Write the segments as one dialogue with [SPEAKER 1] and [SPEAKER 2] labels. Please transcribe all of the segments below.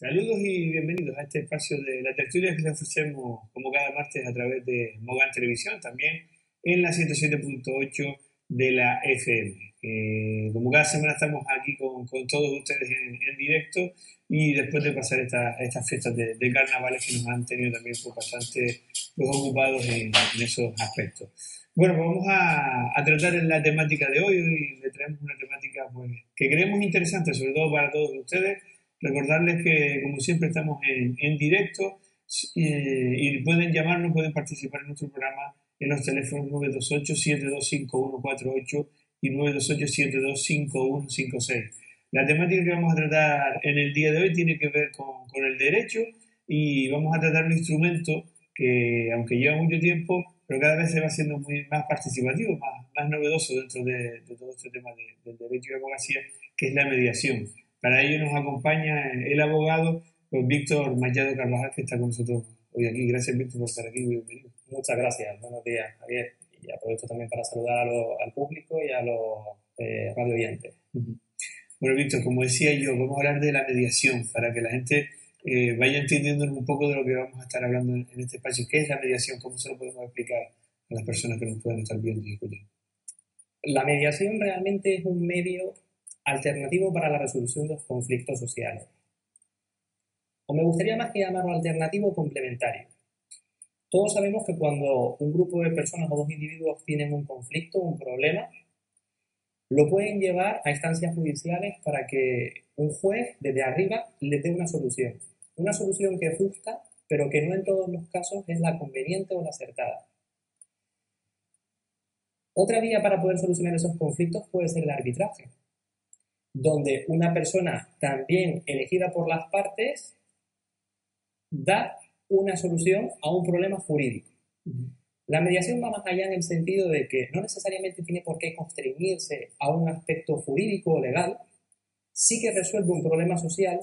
[SPEAKER 1] Saludos y bienvenidos a este espacio de la tertulia que les ofrecemos como cada martes a través de Mogan Televisión, también en la 107.8 de la FM. Como cada semana estamos aquí con todos ustedes en directo y después de pasar estas fiestas de carnavales que nos han tenido también bastante ocupados en esos aspectos. Bueno, pues vamos a tratar en la temática de hoy. Hoy le traemos una temática pues, que creemos interesante, sobre todo para todos ustedes. Recordarles que, como siempre, estamos en directo y pueden llamarnos, pueden participar en nuestro programa en los teléfonos 928-725148 y 928-725156. La temática que vamos a tratar en el día de hoy tiene que ver con el derecho y vamos a tratar un instrumento que, aunque lleva mucho tiempo, pero cada vez se va haciendo más participativo, más novedoso dentro de todo este tema del derecho y la abogacía, que es la mediación. Para ello nos acompaña el abogado pues, Víctor Mallado Carvajal, que está con nosotros hoy aquí. Gracias, Víctor, por estar aquí. Bienvenido.
[SPEAKER 2] Muchas gracias. Buenos días, Javier. Y aprovecho también para saludar al público y a los radio oyentes.
[SPEAKER 1] Bueno, Víctor, como decía yo, vamos a hablar de la mediación para que la gente vaya entendiendo un poco de lo que vamos a estar hablando en este espacio. ¿Qué es la mediación? ¿Cómo se lo podemos explicar a las personas que nos pueden estar viendo y escuchando?
[SPEAKER 2] La mediación realmente es un medio alternativo para la resolución de los conflictos sociales. O me gustaría más que llamarlo alternativo o complementario. Todos sabemos que cuando un grupo de personas o dos individuos tienen un conflicto, un problema, lo pueden llevar a instancias judiciales para que un juez desde arriba les dé una solución. Una solución que es justa, pero que no en todos los casos es la conveniente o la acertada. Otra vía para poder solucionar esos conflictos puede ser el arbitraje, donde una persona también elegida por las partes da una solución a un problema jurídico. La mediación va más allá en el sentido de que no necesariamente tiene por qué constreñirse a un aspecto jurídico o legal, sí que resuelve un problema social,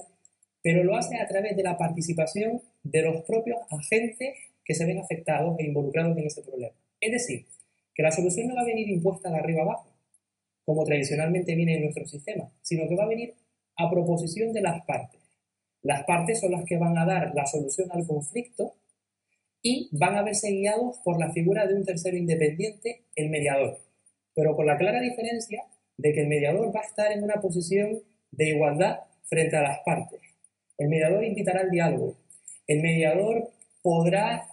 [SPEAKER 2] pero lo hace a través de la participación de los propios agentes que se ven afectados e involucrados en ese problema. Es decir, que la solución no va a venir impuesta de arriba abajo, como tradicionalmente viene en nuestro sistema, sino que va a venir a proposición de las partes. Las partes son las que van a dar la solución al conflicto y van a verse guiados por la figura de un tercero independiente, el mediador, pero con la clara diferencia de que el mediador va a estar en una posición de igualdad frente a las partes. El mediador invitará al diálogo, el mediador podrá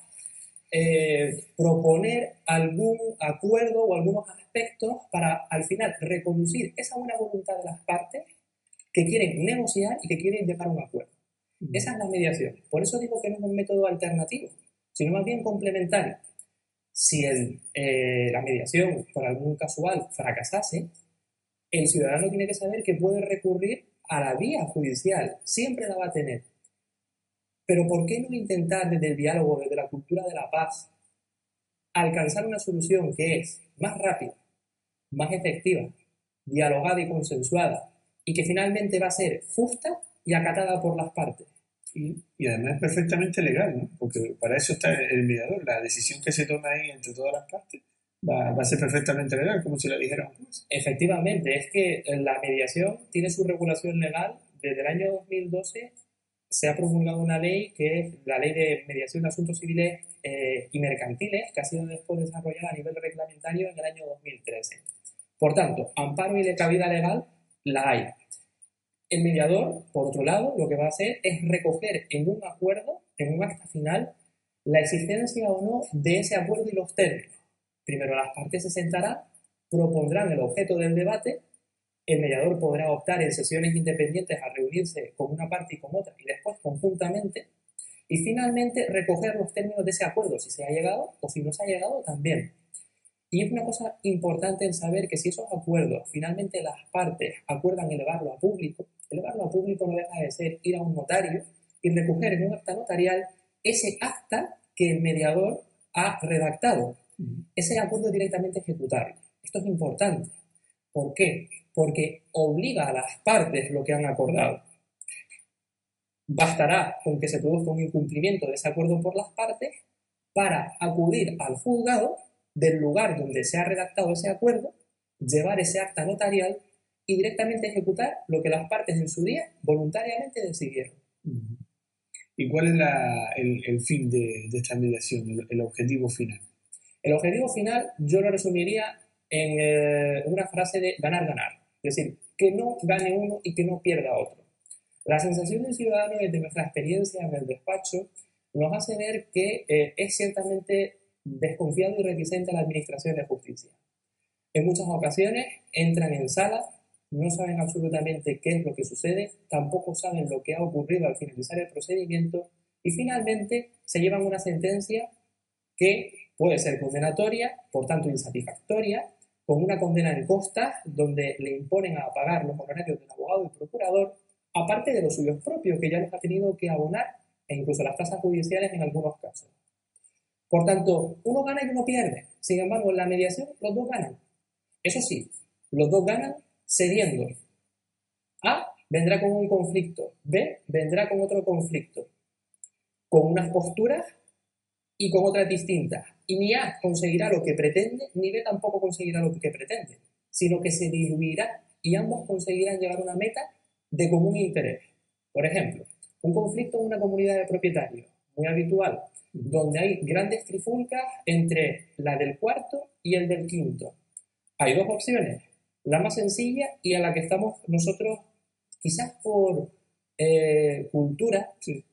[SPEAKER 2] proponer algún acuerdo o algunos aspectos para al final reconducir esa buena voluntad de las partes que quieren negociar y que quieren llegar a un acuerdo. Esa es la mediación. Por eso digo que no es un método alternativo, sino más bien complementario. Si la mediación por algún casual fracasase, el ciudadano tiene que saber que puede recurrir a la vía judicial, siempre la va a tener. Pero ¿por qué no intentar desde el diálogo, desde la cultura de la paz, alcanzar una solución que es más rápida, más efectiva, dialogada y consensuada, y que finalmente va a ser justa y acatada por las partes?
[SPEAKER 1] Y además es perfectamente legal, ¿no? Porque para eso está el mediador. La decisión que se toma ahí entre todas las partes va a ser perfectamente legal, como si la dijera un juez.
[SPEAKER 2] Efectivamente, es que la mediación tiene su regulación legal. Desde el año 2012 se ha promulgado una ley que es la Ley de Mediación de Asuntos Civiles y Mercantiles, que ha sido después desarrollada a nivel reglamentario en el año 2013. Por tanto, amparo y de cabida legal la hay. El mediador, por otro lado, lo que va a hacer es recoger en un acuerdo, en un acta final, la existencia o no de ese acuerdo y los términos. Primero las partes se sentarán, propondrán el objeto del debate, el mediador podrá optar en sesiones independientes a reunirse con una parte y con otra y después conjuntamente, y finalmente recoger los términos de ese acuerdo, si se ha llegado o si no se ha llegado también. Y es una cosa importante en saber que si esos acuerdos finalmente las partes acuerdan elevarlo a público no deja de ser ir a un notario y recoger en un acta notarial ese acta que el mediador ha redactado. Ese acuerdo es directamente ejecutable. Esto es importante. ¿Por qué? Porque obliga a las partes lo que han acordado. Bastará con que se produzca un incumplimiento de ese acuerdo por las partes para acudir al juzgado del lugar donde se ha redactado ese acuerdo, llevar ese acta notarial y directamente ejecutar lo que las partes en su día voluntariamente decidieron.
[SPEAKER 1] ¿Y cuál es el fin de esta mediación, el objetivo final?
[SPEAKER 2] El objetivo final yo lo resumiría en una frase de ganar-ganar. Es decir, que no gane uno y que no pierda otro. La sensación del ciudadano desde nuestra experiencia en el despacho nos hace ver que es ciertamente desconfiado y reticente a la administración de justicia. En muchas ocasiones entran en sala, no saben absolutamente qué es lo que sucede, tampoco saben lo que ha ocurrido al finalizar el procedimiento y finalmente se llevan una sentencia que puede ser condenatoria, por tanto insatisfactoria, con una condena en costas donde le imponen a pagar los honorarios del abogado y procurador, aparte de los suyos propios que ya los ha tenido que abonar e incluso las tasas judiciales en algunos casos. Por tanto, uno gana y uno pierde. Sin embargo, en la mediación los dos ganan. Eso sí, los dos ganan cediendo. A vendrá con un conflicto, B vendrá con otro conflicto, con unas posturas y con otras distintas. Y ni A conseguirá lo que pretende, ni B tampoco conseguirá lo que pretende, sino que se diluirá y ambos conseguirán llegar a una meta de común interés. Por ejemplo, un conflicto en una comunidad de propietarios, muy habitual, donde hay grandes trifulcas entre la del cuarto y el del quinto. Hay dos opciones, la más sencilla y a la que estamos nosotros, quizás por cultura,
[SPEAKER 1] Sí.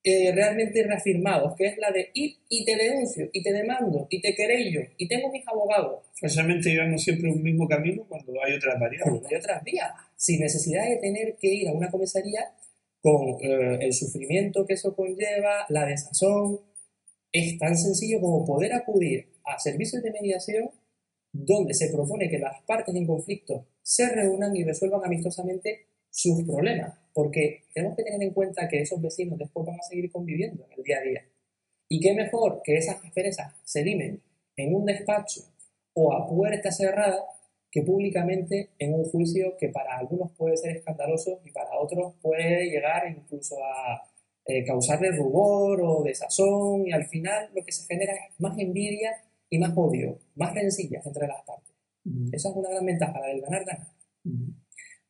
[SPEAKER 2] Realmente reafirmados, que es la de ir y te denuncio, y te demando, y te querello, y tengo mis abogados.
[SPEAKER 1] Falsamente llevamos siempre un mismo camino cuando hay otras variables.
[SPEAKER 2] Cuando hay otras vías, sin necesidad de tener que ir a una comisaría con el sufrimiento que eso conlleva, la desazón. Es tan sencillo como poder acudir a servicios de mediación donde se propone que las partes en conflicto se reúnan y resuelvan amistosamente sus problemas, porque tenemos que tener en cuenta que esos vecinos después van a seguir conviviendo en el día a día. Y qué mejor que esas asperezas se limen en un despacho o a puerta cerrada que públicamente en un juicio que para algunos puede ser escandaloso y para otros puede llegar incluso a causarle rubor o desazón, y al final lo que se genera es más envidia y más odio, más rencillas entre las partes. Esa es una gran ventaja, la del ganar-ganar.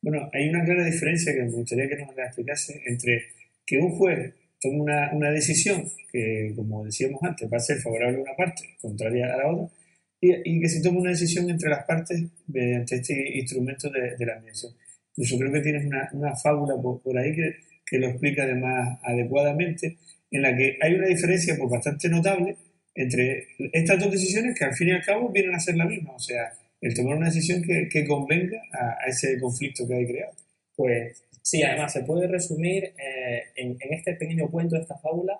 [SPEAKER 1] Bueno, hay una clara diferencia que me gustaría que nos la explicase entre que un juez tome una decisión que, como decíamos antes, va a ser favorable a una parte, contraria a la otra, y que se tome una decisión entre las partes mediante este instrumento de la mediación. Incluso creo que tienes una fábula por ahí que lo explica además adecuadamente, en la que hay una diferencia pues, bastante notable entre estas dos decisiones que al fin y al cabo vienen a ser la misma, o sea, el tomar una decisión que convenga a ese conflicto que hay creado.
[SPEAKER 2] Pues sí, además se puede resumir en este pequeño cuento, esta fábula,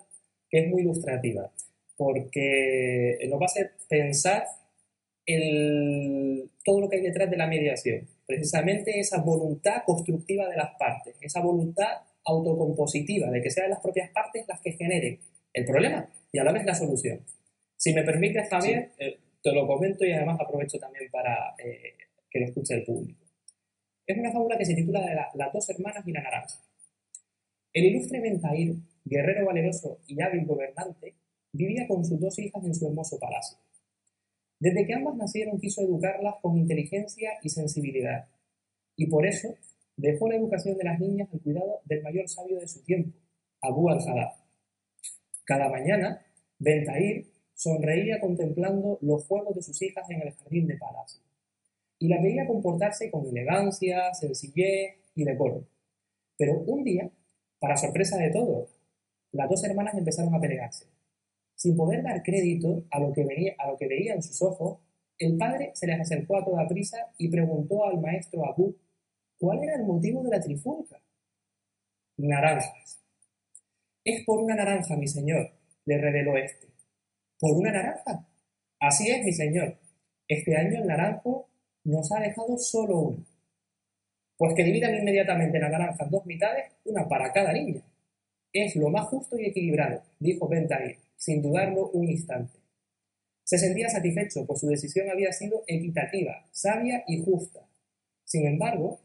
[SPEAKER 2] que es muy ilustrativa, porque nos va a hacer pensar todo lo que hay detrás de la mediación. Precisamente esa voluntad constructiva de las partes, esa voluntad autocompositiva, de que sean las propias partes las que generen el problema y a la vez la solución. Si me permites, Javier, te lo comento y además aprovecho también para que lo escuche el público. Es una fábula que se titula Las dos hermanas y la naranja. El ilustre Bentair, guerrero valeroso y hábil gobernante, vivía con sus dos hijas en su hermoso palacio. Desde que ambas nacieron quiso educarlas con inteligencia y sensibilidad, y por eso dejó la educación de las niñas al cuidado del mayor sabio de su tiempo, Abu al-Haddad. Cada mañana, Bentair sonreía contemplando los juegos de sus hijas en el jardín de palacio, y las veía comportarse con elegancia, sencillez y decoro. Pero un día, para sorpresa de todos, las dos hermanas empezaron a pelearse. Sin poder dar crédito a lo que veían sus ojos, el padre se les acercó a toda prisa y preguntó al maestro Abu cuál era el motivo de la trifulca. Naranjas. Es por una naranja, mi señor, le reveló este. ¿Por una naranja? Así es, mi señor. Este año el naranjo nos ha dejado solo una. Pues que dividan inmediatamente la naranja en dos mitades, una para cada niña. Es lo más justo y equilibrado, dijo Bentair, sin dudarlo un instante. Se sentía satisfecho, pues su decisión había sido equitativa, sabia y justa. Sin embargo,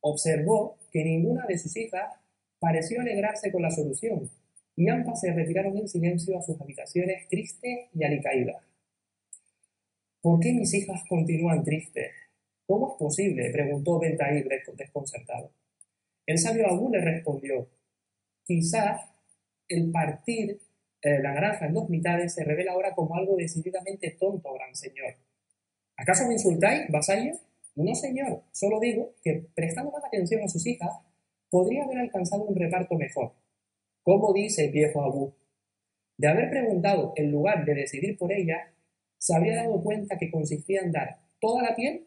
[SPEAKER 2] observó que ninguna de sus hijas pareció alegrarse con la solución, y ambas se retiraron en silencio a sus habitaciones tristes y alicaídas. ¿Por qué mis hijas continúan tristes? ¿Cómo es posible?, preguntó Bentair desconcertado. El sabio Abu le respondió: quizás el partir la naranja en dos mitades se revela ahora como algo decididamente tonto, gran señor. ¿Acaso me insultáis, vasallo? No, señor, solo digo que, prestando más atención a sus hijas, podría haber alcanzado un reparto mejor. ¿Cómo dice el viejo Abú? De haber preguntado en lugar de decidir por ella, se habría dado cuenta que consistía en dar toda la piel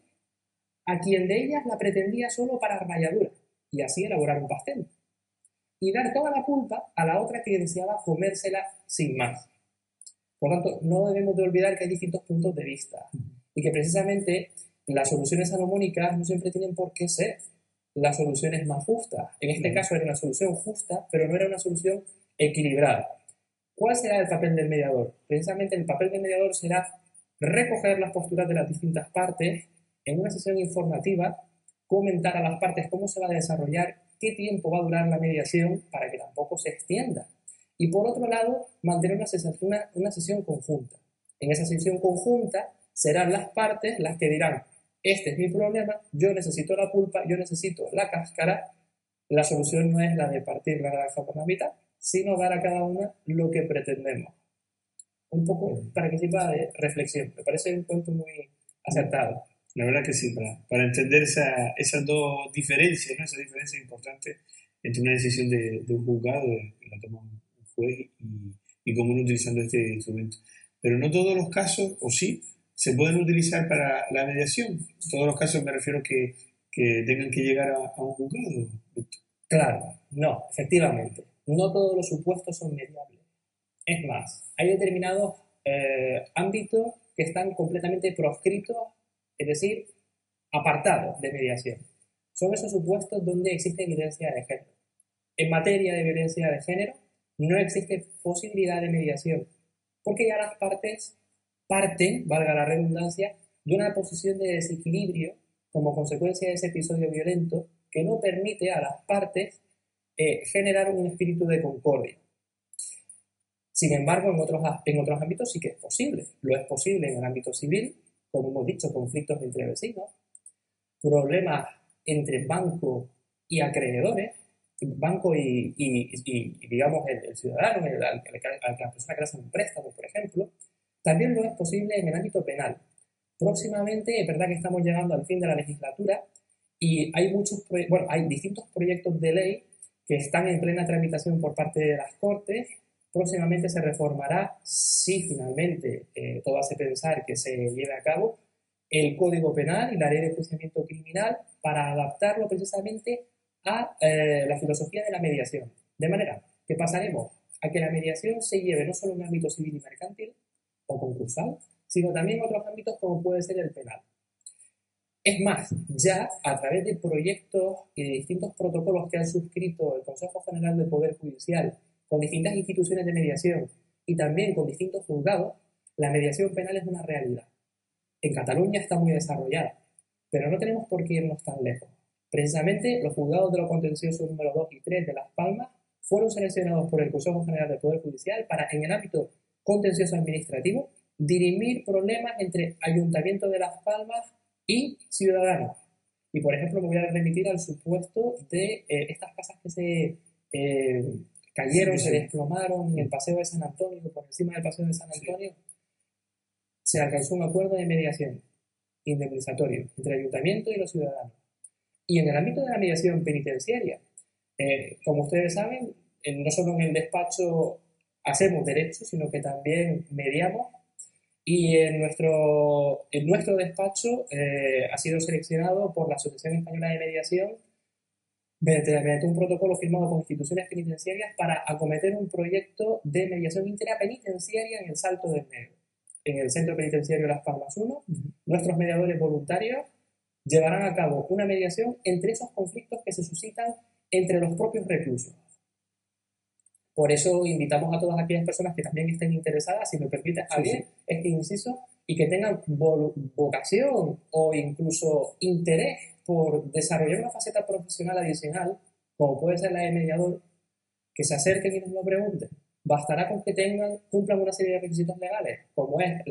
[SPEAKER 2] a quien de ellas la pretendía solo para ralladura, y así elaborar un pastel, y dar toda la pulpa a la otra que deseaba comérsela sin más. Por tanto, no debemos de olvidar que hay distintos puntos de vista y que precisamente las soluciones salomónicas no siempre tienen por qué ser las soluciones más justas. En este caso era una solución justa, pero no era una solución equilibrada. ¿Cuál será el papel del mediador? Precisamente el papel del mediador será recoger las posturas de las distintas partes en una sesión informativa, comentar a las partes cómo se va a desarrollar, qué tiempo va a durar la mediación para que tampoco se extienda. Y por otro lado, mantener una sesión conjunta. En esa sesión conjunta serán las partes las que dirán: este es mi problema, yo necesito la pulpa, yo necesito la cáscara. La solución no es la de partir la naranja por la mitad, sino dar a cada una lo que pretendemos. Un poco para que sirva de reflexión. Me parece un cuento muy acertado.
[SPEAKER 1] La verdad que sí, para entender esas dos diferencias, ¿no? Esa diferencia importante entre una decisión de un juzgado, que la toma un juez, y cómo no utilizando este instrumento. Pero no todos los casos, o sí, se pueden utilizar para la mediación. En todos los casos me refiero que tengan que llegar a un juzgado.
[SPEAKER 2] Claro, no, efectivamente. No todos los supuestos son mediables. Es más, hay determinados ámbitos que están completamente proscritos, es decir, apartados de mediación. Son esos supuestos donde existe violencia de género. En materia de violencia de género, no existe posibilidad de mediación, porque ya las partes parten, valga la redundancia, de una posición de desequilibrio como consecuencia de ese episodio violento que no permite a las partes generar un espíritu de concordia. Sin embargo, en otros ámbitos sí que es posible. Lo es posible en el ámbito civil, como hemos dicho, conflictos entre vecinos, problemas entre banco y acreedores, banco y digamos, el ciudadano, la persona que le hace un préstamo, por ejemplo. También lo es posible en el ámbito penal. Próximamente, es verdad que estamos llegando al fin de la legislatura y hay distintos proyectos de ley que están en plena tramitación por parte de las Cortes. Próximamente se reformará, si finalmente todo hace pensar que se lleve a cabo, el Código Penal y la Ley de Enjuiciamiento Criminal para adaptarlo precisamente a la filosofía de la mediación. De manera que pasaremos a que la mediación se lleve no solo en el ámbito civil y mercantil o concursal, sino también en otros ámbitos como puede ser el penal. Es más, ya a través de proyectos y de distintos protocolos que han suscrito el Consejo General del Poder Judicial con distintas instituciones de mediación y también con distintos juzgados, la mediación penal es una realidad. En Cataluña está muy desarrollada, pero no tenemos por qué irnos tan lejos. Precisamente los juzgados de lo contencioso número 2 y 3 de Las Palmas fueron seleccionados por el Consejo General del Poder Judicial para, en el ámbito contencioso administrativo, dirimir problemas entre Ayuntamiento de Las Palmas y ciudadanos. Y, por ejemplo, me voy a remitir al supuesto de estas casas que se cayeron, se desplomaron en el Paseo de San Antonio, por encima del Paseo de San Antonio. Se alcanzó un acuerdo de mediación indemnizatorio entre el Ayuntamiento y los ciudadanos. Y en el ámbito de la mediación penitenciaria, como ustedes saben, no solo en el despacho hacemos derecho, sino que también mediamos. Y en nuestro despacho ha sido seleccionado por la Asociación Española de Mediación mediante un protocolo firmado con instituciones penitenciarias para acometer un proyecto de mediación intrapenitenciaria en el Salto del Negro. En el Centro Penitenciario Las Palmas 1, nuestros mediadores voluntarios llevarán a cabo una mediación entre esos conflictos que se suscitan entre los propios reclusos. Por eso invitamos a todas aquellas personas que también estén interesadas, si me permites, Javier, este inciso, y que tengan vocación o incluso interés por desarrollar una faceta profesional adicional, como puede ser la de mediador, que se acerquen y nos lo pregunten. Bastará con que cumplan una serie de requisitos legales, como es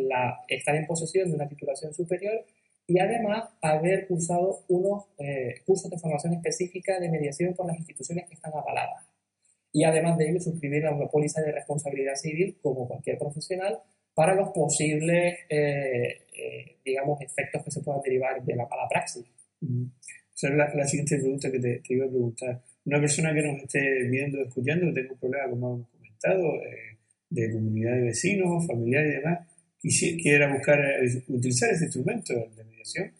[SPEAKER 2] estar en posesión de una titulación superior y además haber cursado unos cursos de formación específica de mediación por las instituciones que están avaladas. y además de ello suscribir a una póliza de responsabilidad civil como cualquier profesional para los posibles, digamos, efectos que se puedan derivar de la mala praxis.
[SPEAKER 1] Esa es la siguiente pregunta que te iba a preguntar. Una persona que nos esté viendo, escuchando, que tenga un problema, como hemos comentado, de comunidad de vecinos, familiares y demás, quiera buscar utilizar ese instrumento de mediación,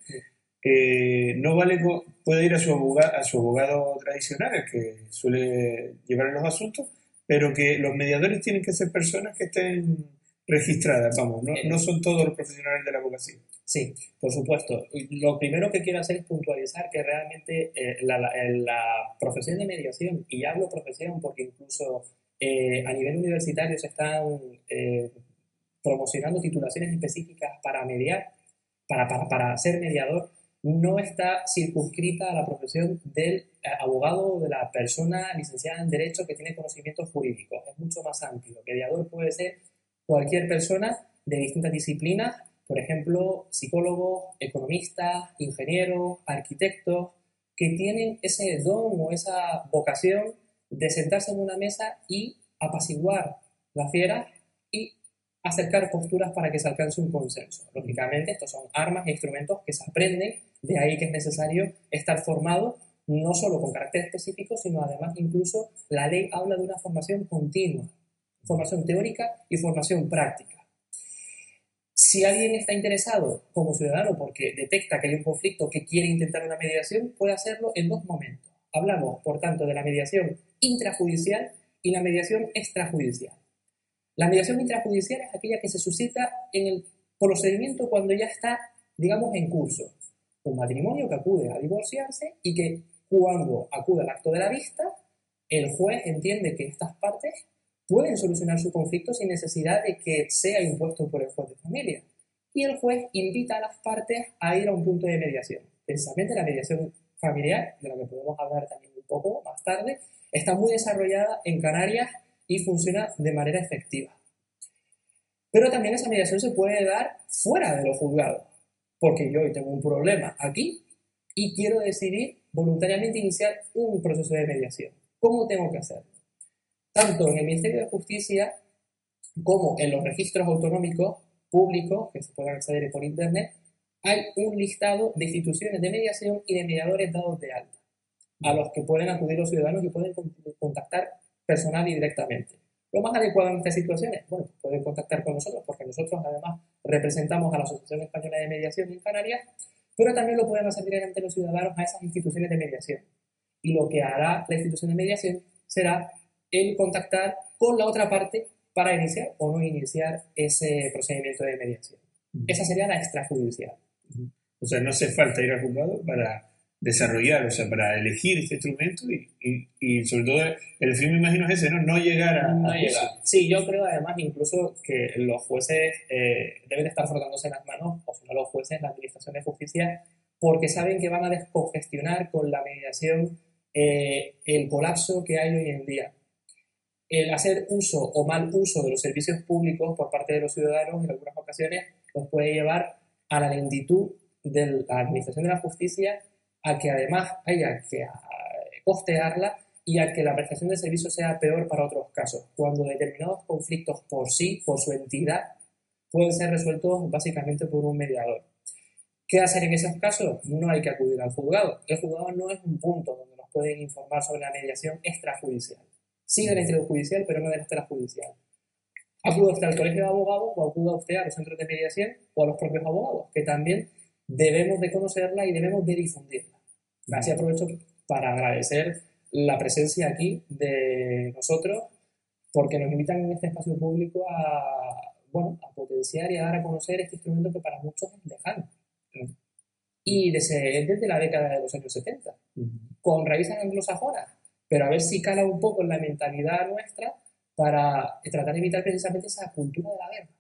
[SPEAKER 1] no vale, puede ir a su abogado tradicional, el que suele llevar los asuntos, pero que los mediadores tienen que ser personas que estén registradas, vamos, no son todos los profesionales de la abogacía.
[SPEAKER 2] Sí, por supuesto. Lo primero que quiero hacer es puntualizar que realmente la profesión de mediación, y hablo profesión porque incluso a nivel universitario se están promocionando titulaciones específicas para mediar, para ser mediador, no está circunscrita a la profesión del abogado o de la persona licenciada en Derecho que tiene conocimientos jurídicos. Es mucho más amplio. Mediador puede ser cualquier persona de distintas disciplinas, por ejemplo, psicólogos, economistas, ingenieros, arquitectos, que tienen ese don o esa vocación de sentarse en una mesa y apaciguar la fiera y acercar posturas para que se alcance un consenso. Lógicamente, estos son armas e instrumentos que se aprenden, de ahí que es necesario estar formado no solo con carácter específico, sino además incluso la ley habla de una formación continua, formación teórica y formación práctica. Si alguien está interesado como ciudadano porque detecta que hay un conflicto que quiere intentar una mediación, puede hacerlo en dos momentos. Hablamos, por tanto, de la mediación intrajudicial y la mediación extrajudicial. La mediación intrajudicial es aquella que se suscita en el procedimiento cuando ya está, digamos, en curso. Un matrimonio que acude a divorciarse y que cuando acude al acto de la vista, el juez entiende que estas partes pueden solucionar su conflicto sin necesidad de que sea impuesto por el juez de familia. Y el juez invita a las partes a ir a un punto de mediación. Precisamente la mediación familiar, de la que podemos hablar también un poco más tarde, está muy desarrollada en Canarias y funciona de manera efectiva. Pero también esa mediación se puede dar fuera de los juzgados, porque yo hoy tengo un problema aquí y quiero decidir voluntariamente iniciar un proceso de mediación. ¿Cómo tengo que hacerlo? Tanto en el Ministerio de Justicia como en los registros autonómicos públicos que se pueden acceder por internet, hay un listado de instituciones de mediación y de mediadores dados de alta, a los que pueden acudir los ciudadanos y pueden contactar personal y directamente. Lo más adecuado en estas situaciones, bueno, pueden contactar con nosotros, porque nosotros además representamos a la Asociación Española de Mediación en Canarias, pero también lo pueden hacer directamente los ciudadanos a esas instituciones de mediación. Y lo que hará la institución de mediación será el contactar con la otra parte para iniciar o no iniciar ese procedimiento de mediación. Esa sería la extrajudicial.
[SPEAKER 1] O sea, no hace falta ir al juzgado para desarrollar, o sea, para elegir este instrumento y sobre todo el fin, me imagino, es ese, ¿no? No llegar a...
[SPEAKER 2] No llegar. Sí, yo creo además incluso que los jueces deben estar frotándose las manos, o si no los jueces, la Administración de Justicia, porque saben que van a descongestionar con la mediación el colapso que hay hoy en día. El hacer uso o mal uso de los servicios públicos por parte de los ciudadanos en algunas ocasiones nos puede llevar a la lentitud de la Administración de la Justicia, a que además haya que costearla y a que la prestación de servicios sea peor para otros casos, cuando determinados conflictos por sí, por su entidad, pueden ser resueltos básicamente por un mediador. ¿Qué hacer en esos casos? No hay que acudir al juzgado. El juzgado no es un punto donde nos pueden informar sobre la mediación extrajudicial. Sí de la intrajudicial, pero no de la extrajudicial. Acuda usted al colegio de abogados o acuda usted a los centros de mediación o a los propios abogados, que también debemos de conocerla y debemos de difundirla. Así aprovecho para agradecer la presencia aquí de nosotros, porque nos invitan en este espacio público a potenciar y a dar a conocer este instrumento que para muchos es lejano. Y desde la década de los años 70, con raíces anglosajonas, pero a ver si cala un poco en la mentalidad nuestra para tratar de evitar precisamente esa cultura de la guerra.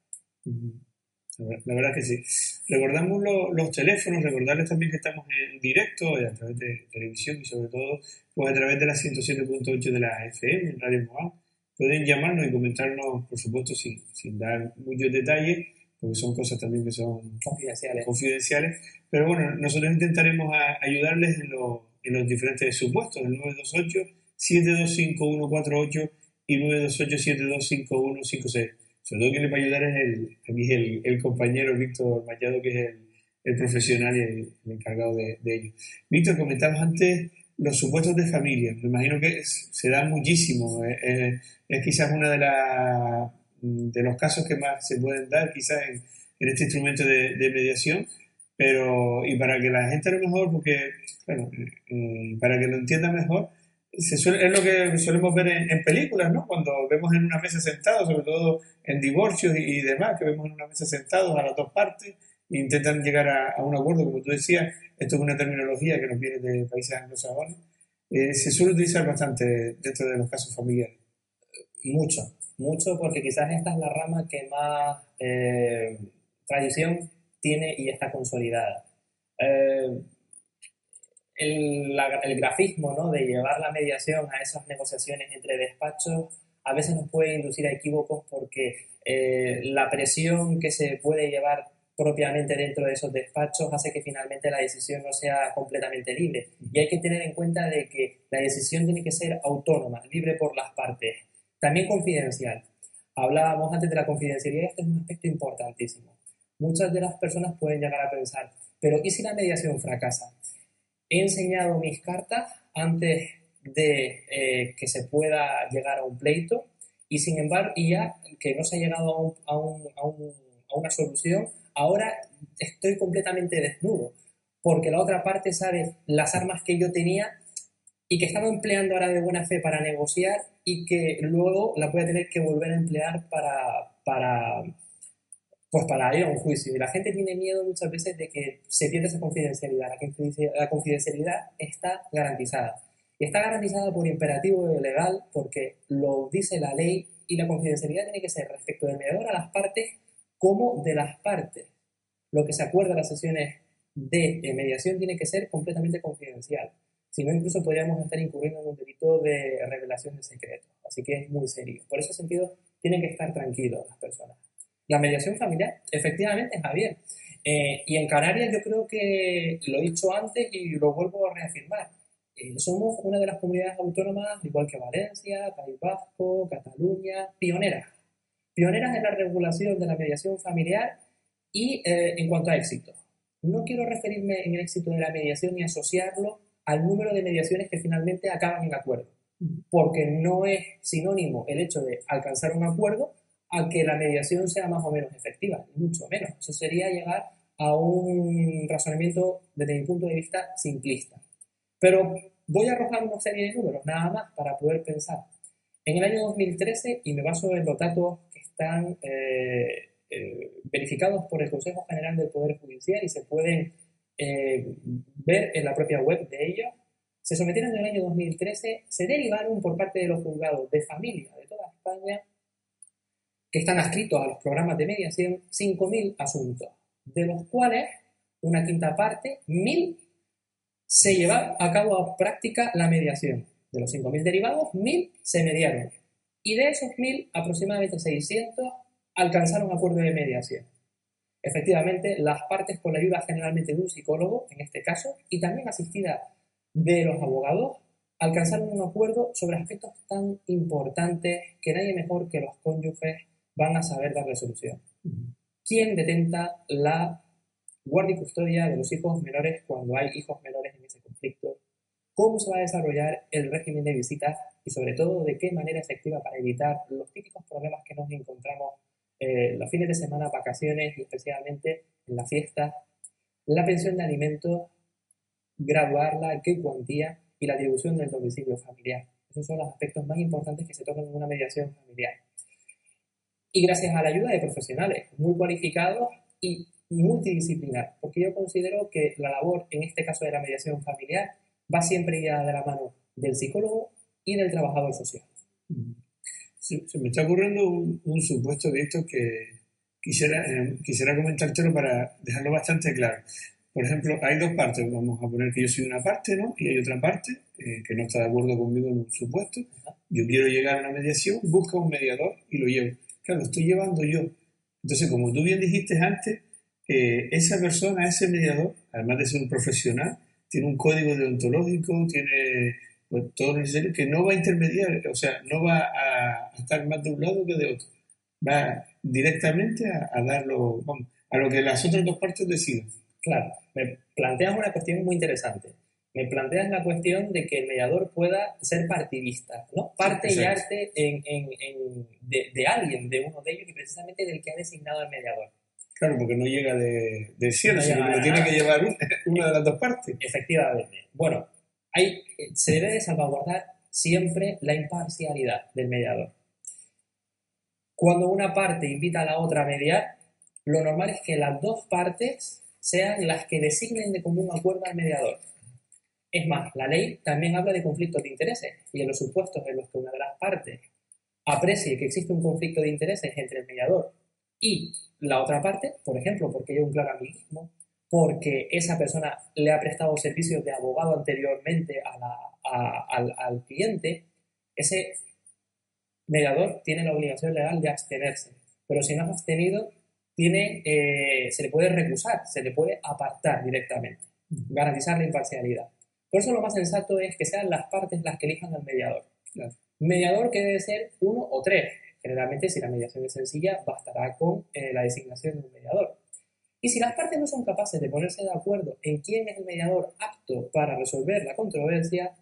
[SPEAKER 1] La verdad que sí. Recordamos los teléfonos, recordarles también que estamos en directo a través de televisión y sobre todo pues a través de la 107.8 de la FM en Radio Mogán. Pueden llamarnos y comentarnos, por supuesto, sin dar muchos detalles, porque son cosas también que son confidenciales. Pero bueno, nosotros intentaremos ayudarles en los diferentes supuestos, el 928 928-725148 y 928-725156. Sobre todo quien le va a ayudar es el compañero Víctor Mallado, que es el profesional y el encargado de ello. Víctor, comentabas antes los supuestos de familia. Me imagino que se dan muchísimo. Es quizás una de los casos que más se pueden dar quizás en este instrumento de mediación, pero y para que la gente a lo mejor, porque claro, para que lo entienda mejor, es lo que solemos ver en películas, ¿no? Cuando vemos en una mesa sentados, sobre todo en divorcios y demás, que vemos en una mesa sentados a las dos partes e intentan llegar a un acuerdo, como tú decías. Esto es una terminología que nos viene de países anglosajones. Se suele utilizar bastante dentro de los casos familiares.
[SPEAKER 2] Mucho, porque quizás esta es la rama que más tradición tiene y está consolidada. El grafismo, ¿no?, de llevar la mediación a esas negociaciones entre despachos a veces nos puede inducir a equívocos porque la presión que se puede llevar propiamente dentro de esos despachos hace que finalmente la decisión no sea completamente libre. Y hay que tener en cuenta de que la decisión tiene que ser autónoma, libre por las partes. También confidencial. Hablábamos antes de la confidencialidad, este es un aspecto importantísimo. Muchas de las personas pueden llegar a pensar, pero ¿y si la mediación fracasa? He enseñado mis cartas antes de que se pueda llegar a un pleito y sin embargo, y ya que no se ha llegado a una solución, ahora estoy completamente desnudo, porque la otra parte sabe las armas que yo tenía y que estaba empleando ahora de buena fe para negociar y que luego la voy a tener que volver a emplear para ir a un juicio. Y la gente tiene miedo muchas veces de que se pierda esa confidencialidad. La confidencialidad está garantizada. Y está garantizada por imperativo legal porque lo dice la ley y la confidencialidad tiene que ser respecto del mediador a las partes como de las partes. Lo que se acuerda en las sesiones de mediación tiene que ser completamente confidencial. Si no, incluso podríamos estar incurriendo en un delito de revelación de secretos. Así que es muy serio. Por ese sentido, tienen que estar tranquilos las personas. La mediación familiar, efectivamente, Javier. Y en Canarias yo creo que lo he dicho antes y lo vuelvo a reafirmar. Somos una de las comunidades autónomas, igual que Valencia, País Vasco, Cataluña, pioneras. Pioneras en la regulación de la mediación familiar y en cuanto a éxito. No quiero referirme en el éxito de la mediación ni asociarlo al número de mediaciones que finalmente acaban en acuerdo, porque no es sinónimo el hecho de alcanzar un acuerdo a que la mediación sea más o menos efectiva, mucho menos. Eso sería llegar a un razonamiento desde mi punto de vista simplista. Pero voy a arrojar una serie de números, nada más, para poder pensar. En el año 2013, y me baso en los datos que están verificados por el Consejo General del Poder Judicial y se pueden ver en la propia web de ellos, se sometieron en el año 2013, se derivaron por parte de los juzgados de familia de toda España que están adscritos a los programas de mediación 5.000 asuntos, de los cuales una quinta parte, 1.000, se lleva a cabo a práctica la mediación. De los 5.000 derivados, 1.000 se mediaron. Y de esos 1.000, aproximadamente 600 alcanzaron acuerdo de mediación. Efectivamente, las partes, con la ayuda generalmente de un psicólogo, en este caso, y también asistida de los abogados, alcanzaron un acuerdo sobre aspectos tan importantes que nadie mejor que los cónyuges van a saber dar resolución. ¿Quién detenta la guardia y custodia de los hijos menores cuando hay hijos menores en ese conflicto? ¿Cómo se va a desarrollar el régimen de visitas? Y sobre todo, ¿de qué manera efectiva para evitar los típicos problemas que nos encontramos los fines de semana, vacaciones y especialmente en las fiestas? La pensión de alimentos, graduarla, qué cuantía y la atribución del domicilio familiar. Esos son los aspectos más importantes que se tocan en una mediación familiar. Y gracias a la ayuda de profesionales muy cualificados y multidisciplinar, porque yo considero que la labor, en este caso de la mediación familiar, va siempre guiada de la mano del psicólogo y del trabajador social.
[SPEAKER 1] Se me está ocurriendo un supuesto de esto que quisiera comentártelo para dejarlo bastante claro. Por ejemplo, hay dos partes. Vamos a poner que yo soy una parte, ¿no? Y hay otra parte que no está de acuerdo conmigo en un supuesto. Yo quiero llegar a una mediación, busco un mediador y lo llevo. Claro, lo estoy llevando yo. Entonces, como tú bien dijiste antes, esa persona, ese mediador, además de ser un profesional, tiene un código deontológico, tiene pues todo lo necesario, que no va a intermediar, o sea, no va a estar más de un lado que de otro. Va directamente a darlo, vamos, a lo que las otras dos partes decidan.
[SPEAKER 2] Claro, me planteas una cuestión muy interesante. Me planteas la cuestión de que el mediador pueda ser partidista, ¿no? Parte y
[SPEAKER 1] Exacto.
[SPEAKER 2] arte de alguien, de uno de ellos, y precisamente del que ha designado al mediador.
[SPEAKER 1] Claro, porque no llega del cielo,
[SPEAKER 2] No
[SPEAKER 1] sino
[SPEAKER 2] llega
[SPEAKER 1] que lo
[SPEAKER 2] a
[SPEAKER 1] tiene que
[SPEAKER 2] nada.
[SPEAKER 1] llevar una de las dos partes.
[SPEAKER 2] Efectivamente. Bueno, se debe de salvaguardar siempre la imparcialidad del mediador. Cuando una parte invita a la otra a mediar, lo normal es que las dos partes sean las que designen de común acuerdo al mediador. Es más, la ley también habla de conflictos de intereses y en los supuestos en los que una de las partes aprecie que existe un conflicto de intereses entre el mediador y la otra parte, por ejemplo, porque hay un claro amiguismo, porque esa persona le ha prestado servicios de abogado anteriormente al cliente, ese mediador tiene la obligación legal de abstenerse. Pero si no es abstenido, se le puede recusar, se le puede apartar directamente, garantizar la imparcialidad. Por eso lo más sensato es que sean las partes las que elijan al mediador.
[SPEAKER 1] Claro.
[SPEAKER 2] Mediador que debe ser uno o tres. Generalmente, si la mediación es sencilla, bastará con la designación de un mediador. Y si las partes no son capaces de ponerse de acuerdo en quién es el mediador apto para resolver la controversia,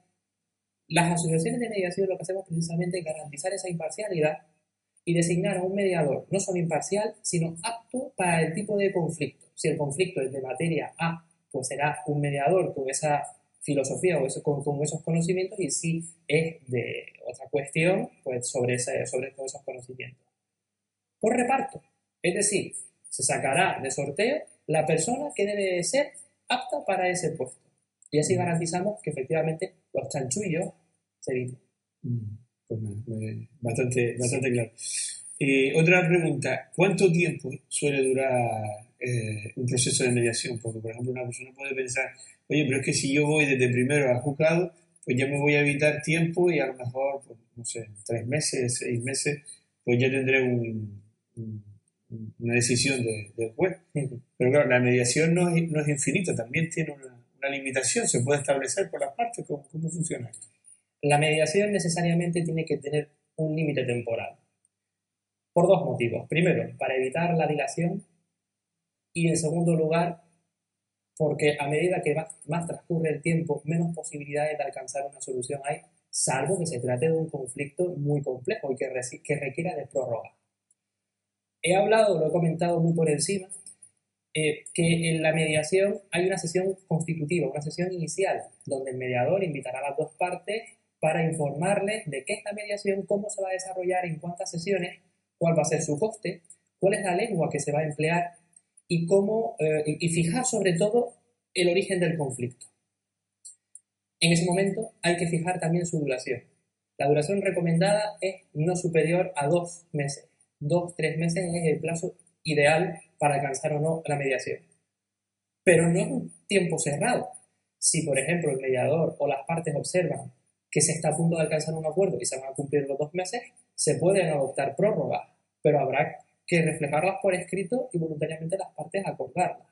[SPEAKER 2] las asociaciones de mediación lo que hacemos precisamente es garantizar esa imparcialidad y designar a un mediador no solo imparcial, sino apto para el tipo de conflicto. Si el conflicto es de materia A, pues será un mediador con esa filosofía o con esos conocimientos, y si es de otra cuestión, pues sobre esos conocimientos. Por reparto, es decir, se sacará de sorteo la persona que debe de ser apta para ese puesto. Y así garantizamos que efectivamente los chanchullos se eviten.
[SPEAKER 1] Pues nada, bastante claro. Otra pregunta, ¿cuánto tiempo suele durar un proceso de mediación? Porque, por ejemplo, una persona puede pensar, oye, pero es que si yo voy desde primero a juzgado, pues ya me voy a evitar tiempo y a lo mejor, pues, no sé, 3 meses, 6 meses, pues ya tendré una decisión del juez. Pero claro, la mediación no es infinita, también tiene una limitación, se puede establecer por las partes. ¿Cómo funciona esto?
[SPEAKER 2] La mediación necesariamente tiene que tener un límite temporal. Por dos motivos. Primero, para evitar la dilación, y en segundo lugar, porque a medida que más transcurre el tiempo, menos posibilidades de alcanzar una solución hay, salvo que se trate de un conflicto muy complejo y que requiera de prórroga. He hablado, lo he comentado muy por encima, que en la mediación hay una sesión constitutiva, una sesión inicial, donde el mediador invitará a las dos partes para informarles de qué es la mediación, cómo se va a desarrollar, en cuántas sesiones, cuál va a ser su coste, cuál es la lengua que se va a emplear y fijar sobre todo el origen del conflicto. En ese momento hay que fijar también su duración. La duración recomendada es no superior a 2 meses. 2-3 meses es el plazo ideal para alcanzar o no la mediación. Pero no es un tiempo cerrado. Si, por ejemplo, el mediador o las partes observan que se está a punto de alcanzar un acuerdo y se van a cumplir los 2 meses, se pueden adoptar prórrogas, pero habrá que reflejarlas por escrito y voluntariamente las partes acordarlas.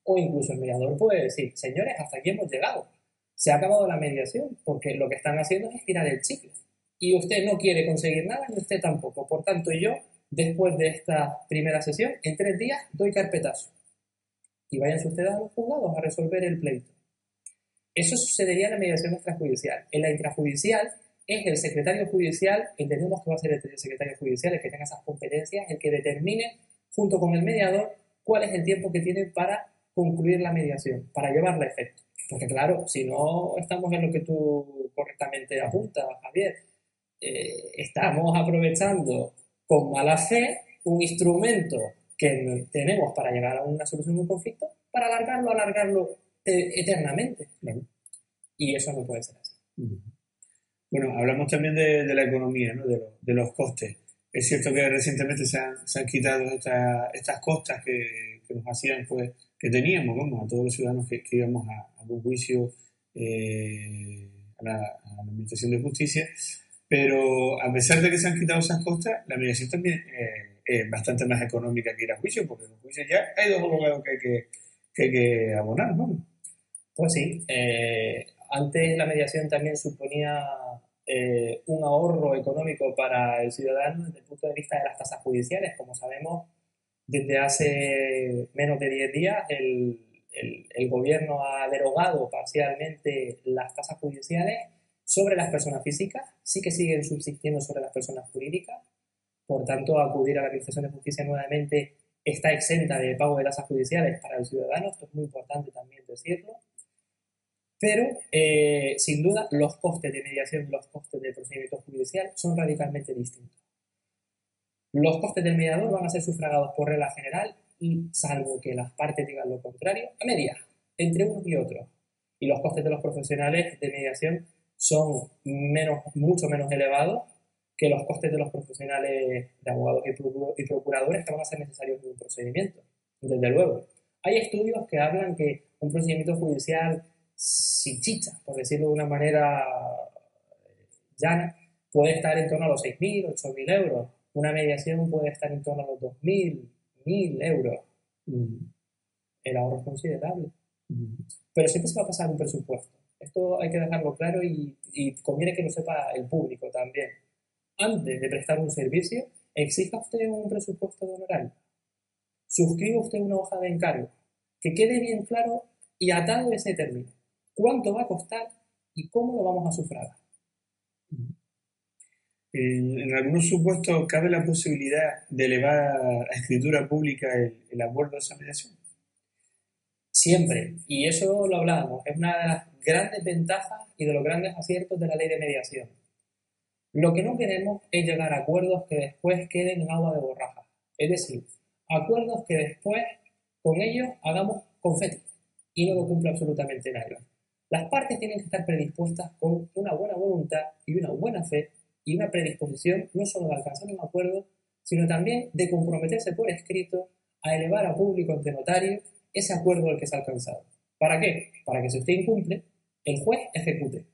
[SPEAKER 2] O incluso el mediador puede decir, señores, hasta aquí hemos llegado. Se ha acabado la mediación porque lo que están haciendo es estirar el chicle. Y usted no quiere conseguir nada, ni usted tampoco. Por tanto, yo, después de esta primera sesión, en 3 días doy carpetazo. Y váyanse ustedes a los juzgados a resolver el pleito. Eso sucedería en la mediación extrajudicial. En la intrajudicial es el secretario judicial, entendemos que va a ser el secretario judicial el que tenga esas competencias, el que determine, junto con el mediador, cuál es el tiempo que tiene para concluir la mediación, para llevarla a efecto. Porque claro, si no estamos en lo que tú correctamente apuntas, Javier, estamos aprovechando con mala fe un instrumento que tenemos para llegar a una solución de un conflicto para alargarlo eternamente.
[SPEAKER 1] Claro.
[SPEAKER 2] Y eso no puede ser así.
[SPEAKER 1] Bueno, hablamos también de la economía, ¿no? De los costes. Es cierto que recientemente se han quitado estas costas que nos hacían, pues, que teníamos, vamos, a todos los ciudadanos que íbamos a un juicio a la Administración de Justicia, pero a pesar de que se han quitado esas costas, la mediación también es bastante más económica que ir a juicio, porque en un juicio ya hay dos abogados que hay que abonar, ¿no?
[SPEAKER 2] Pues sí, Antes la mediación también suponía un ahorro económico para el ciudadano desde el punto de vista de las tasas judiciales. Como sabemos, desde hace menos de 10 días el gobierno ha derogado parcialmente las tasas judiciales sobre las personas físicas, sí que siguen subsistiendo sobre las personas jurídicas. Por tanto, acudir a la Administración de Justicia nuevamente está exenta de pago de tasas judiciales para el ciudadano. Esto es muy importante también decirlo. Pero, sin duda, los costes de mediación y los costes del procedimiento judicial son radicalmente distintos. Los costes del mediador van a ser sufragados por regla general y, salvo que las partes digan lo contrario, a medias, entre unos y otros. Y los costes de los profesionales de mediación son mucho menos elevados que los costes de los profesionales de abogados y procuradores que van a ser necesarios en un procedimiento. Desde luego, hay estudios que hablan que un procedimiento judicial sin chicha, por decirlo de una manera llana, puede estar en torno a los 6.000, 8.000 euros. Una mediación puede estar en torno a los 2.000, 1.000 euros. El ahorro es considerable. Pero siempre se va a pasar un presupuesto. Esto hay que dejarlo claro y conviene que lo sepa el público también. Antes de prestar un servicio, exija usted un presupuesto de honorario. Suscriba usted una hoja de encargo. Que quede bien claro y atado ese término. ¿Cuánto va a costar y cómo lo vamos a sufragar?
[SPEAKER 1] En algunos supuestos cabe la posibilidad de elevar a escritura pública el acuerdo de esa mediación.
[SPEAKER 2] Siempre, y eso lo hablábamos, es una de las grandes ventajas y de los grandes aciertos de la ley de mediación. Lo que no queremos es llegar a acuerdos que después queden en agua de borraja. Es decir, acuerdos que después con ellos hagamos confeti y no lo cumpla absolutamente nadie. Las partes tienen que estar predispuestas con una buena voluntad y una buena fe y una predisposición no solo de alcanzar un acuerdo, sino también de comprometerse por escrito a elevar a público ante notario ese acuerdo al que se ha alcanzado. ¿Para qué? Para que si usted incumple, el juez ejecute.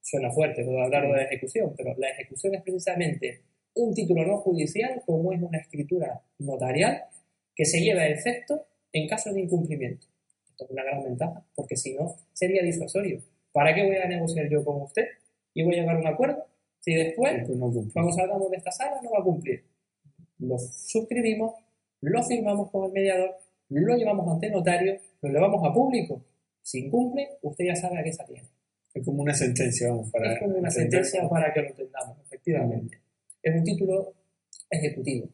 [SPEAKER 2] Suena fuerte todo hablar de la ejecución, pero la ejecución es precisamente un título no judicial como es una escritura notarial que se lleva a efecto en caso de incumplimiento. Esto es una gran ventaja, porque si no, sería disuasorio. ¿Para qué voy a negociar yo con usted y voy a llegar a un acuerdo si después, cuando salgamos de esta sala, no va a cumplir? Lo suscribimos, lo firmamos con el mediador, lo llevamos ante notario, lo llevamos a público. Si incumple, usted ya sabe a qué se atiene.
[SPEAKER 1] Es como una sentencia, vamos, para...
[SPEAKER 2] Es como una sentencia para que lo entendamos, efectivamente. Es un título ejecutivo.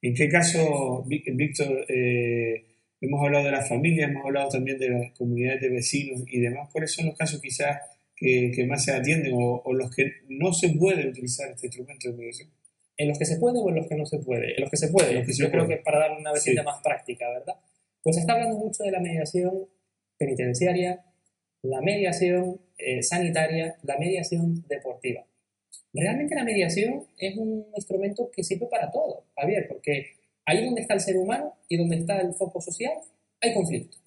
[SPEAKER 1] ¿En qué caso, Víctor, hemos hablado de las familias, hemos hablado también de las comunidades de vecinos y demás? ¿Cuáles son los casos quizás que más se atienden o los que no se puede utilizar este instrumento de mediación?
[SPEAKER 2] ¿En los que se puede o en los que no se puede? En los que se puede. Yo creo que es para dar una versión más práctica, ¿verdad? Pues se está hablando mucho de la mediación penitenciaria, la mediación sanitaria, la mediación deportiva. Realmente la mediación es un instrumento que sirve para todo, Javier, porque ahí donde está el ser humano y donde está el foco social, hay conflicto.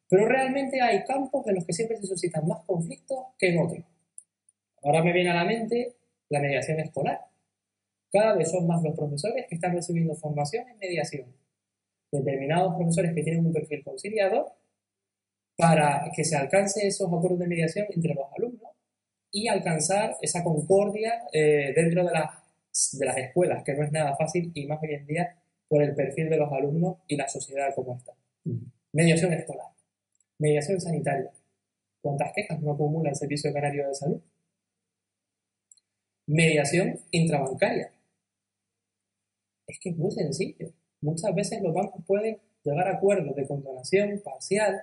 [SPEAKER 2] Pero realmente hay campos en los que siempre se suscitan más conflictos que en otros. Ahora me viene a la mente la mediación escolar. Cada vez son más los profesores que están recibiendo formación en mediación. Determinados profesores que tienen un perfil conciliador para que se alcance esos acuerdos de mediación entre los alumnos y alcanzar esa concordia dentro de las escuelas, que no es nada fácil y más hoy en día por el perfil de los alumnos y la sociedad como está. Mediación escolar, mediación sanitaria. ¿Cuántas quejas no acumula el Servicio Canario de Salud? Mediación intrabancaria. Es que es muy sencillo. Muchas veces los bancos pueden llegar a acuerdos de condonación parcial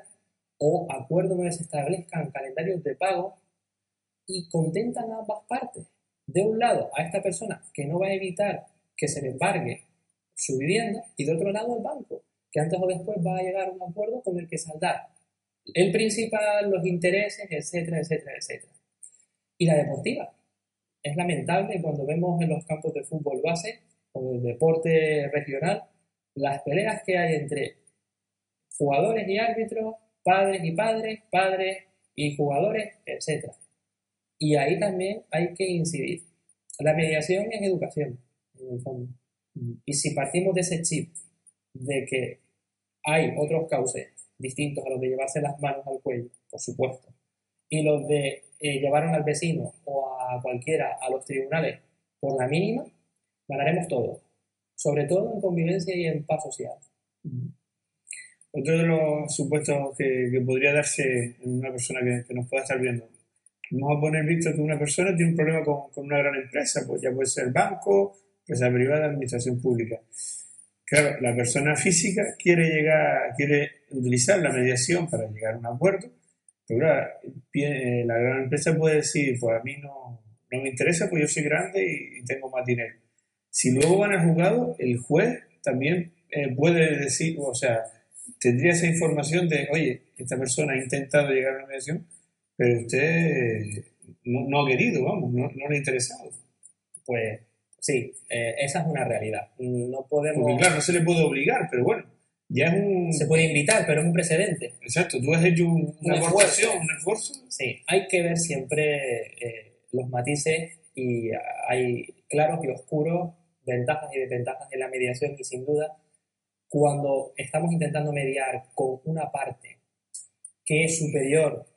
[SPEAKER 2] o acuerdos donde se establezcan calendarios de pago y contentan a ambas partes. De un lado, a esta persona que no va a evitar que se le embargue su vivienda y de otro lado, el banco, que antes o después va a llegar a un acuerdo con el que saldar el principal, los intereses, etcétera, etcétera, etcétera. Y la deportiva. Es lamentable cuando vemos en los campos de fútbol base o del deporte regional las peleas que hay entre jugadores y árbitros, padres y padres y jugadores, etc. Y ahí también hay que incidir. La mediación es educación, en el fondo. Y si partimos de ese chip de que hay otros cauces distintos a los de llevarse las manos al cuello, por supuesto, y los de llevaron al vecino o a cualquiera a los tribunales por la mínima, ganaremos todos, sobre todo en convivencia y en paz social.
[SPEAKER 1] Otro de los supuestos que podría darse en una persona que nos pueda estar viendo. Vamos a poner, Víctor, que una persona tiene un problema con una gran empresa, pues ya puede ser banco, empresa privada, administración pública. Claro, la persona física quiere utilizar la mediación para llegar a un acuerdo, pero claro, la gran empresa puede decir, pues a mí no me interesa, pues yo soy grande y tengo más dinero. Si luego van al juzgado, el juez también puede decir, o sea, tendría esa información de, oye, esta persona ha intentado llegar a una mediación, pero usted no ha querido, vamos, no le ha interesado.
[SPEAKER 2] Pues sí, esa es una realidad. No podemos...
[SPEAKER 1] Porque claro, no se le puede obligar, pero bueno, ya es un...
[SPEAKER 2] Se puede invitar, pero es un precedente.
[SPEAKER 1] Exacto, tú has hecho una aportación, un esfuerzo.
[SPEAKER 2] Sí, hay que ver siempre los matices y hay claros y oscuros, ventajas y desventajas de la mediación y sin duda, cuando estamos intentando mediar con una parte que es superior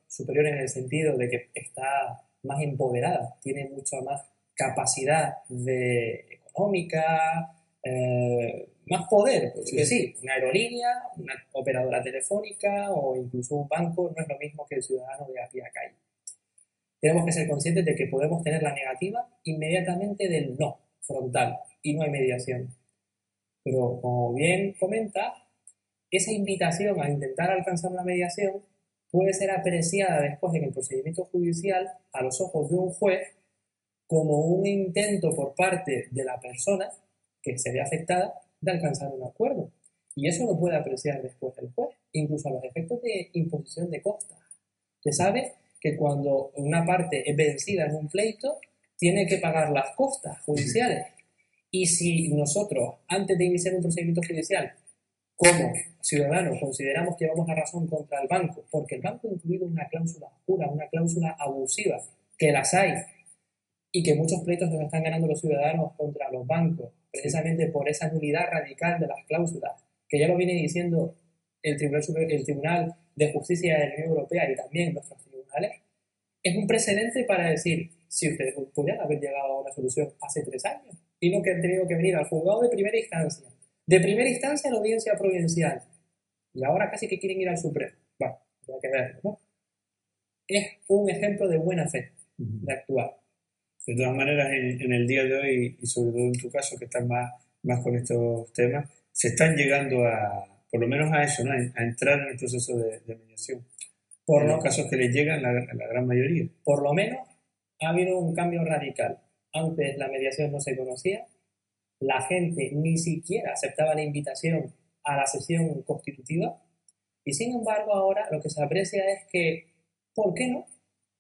[SPEAKER 2] en el sentido de que está más empoderada, tiene mucha más capacidad económica, más poder, porque sí, una aerolínea, una operadora telefónica o incluso un banco no es lo mismo que el ciudadano de a pie a calle. Tenemos que ser conscientes de que podemos tener la negativa inmediatamente del no, frontal, y no hay mediación. Pero como bien comenta, esa invitación a intentar alcanzar una mediación puede ser apreciada después en el procedimiento judicial a los ojos de un juez como un intento por parte de la persona que se ve afectada de alcanzar un acuerdo. Y eso lo puede apreciar después el juez, incluso a los efectos de imposición de costas. Se sabe que cuando una parte es vencida en un pleito, tiene que pagar las costas judiciales. Y si nosotros, antes de iniciar un procedimiento judicial, como ciudadanos consideramos que llevamos la razón contra el banco, porque el banco ha incluido una cláusula oscura, una cláusula abusiva, que las hay, y que muchos pleitos los están ganando los ciudadanos contra los bancos, precisamente por esa nulidad radical de las cláusulas, que ya lo viene diciendo el Tribunal de Justicia de la Unión Europea y también nuestros tribunales, es un precedente para decir, si ustedes pudieran haber llegado a una solución hace 3 años, y no que han tenido que venir al juzgado de primera instancia a la audiencia provincial, y ahora casi que quieren ir al Supremo. Bueno, hay que verlo, ¿no? Es un ejemplo de buena fe de actuar.
[SPEAKER 1] De todas maneras, en el día de hoy, y sobre todo en tu caso, que estás más con estos temas, se están llegando por lo menos a eso, ¿no? A entrar en el proceso de mediación. Por los casos que les llegan, la gran mayoría.
[SPEAKER 2] Por lo menos ha habido un cambio radical. Antes la mediación no se conocía, la gente ni siquiera aceptaba la invitación a la sesión constitutiva y sin embargo ahora lo que se aprecia es que, ¿por qué no?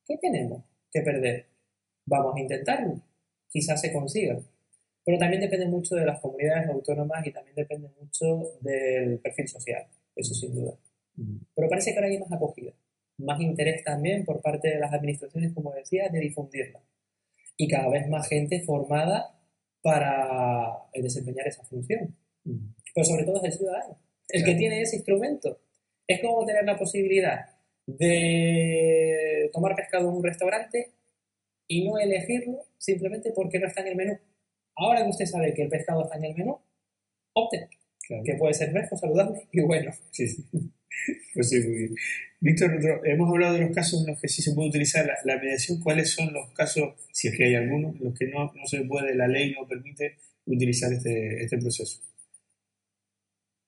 [SPEAKER 2] ¿Qué tenemos que perder? Vamos a intentarlo, quizás se consiga. Pero también depende mucho de las comunidades autónomas y también depende mucho del perfil social, eso sin duda. Pero parece que ahora hay más acogida, más interés también por parte de las administraciones, como decía, de difundirla. Y cada vez más gente formada para desempeñar esa función. Pero sobre todo es el ciudadano, el que tiene ese instrumento. Es como tener la posibilidad de tomar pescado en un restaurante y no elegirlo simplemente porque no está en el menú. Ahora que usted sabe que el pescado está en el menú, opte, claro, que puede ser fresco, saludable y bueno.
[SPEAKER 1] Sí. Pues sí, muy bien. Víctor, hemos hablado de los casos en los que sí se puede utilizar la mediación. ¿Cuáles son los casos, si es que hay algunos, en los que no se puede, la ley no permite utilizar este proceso?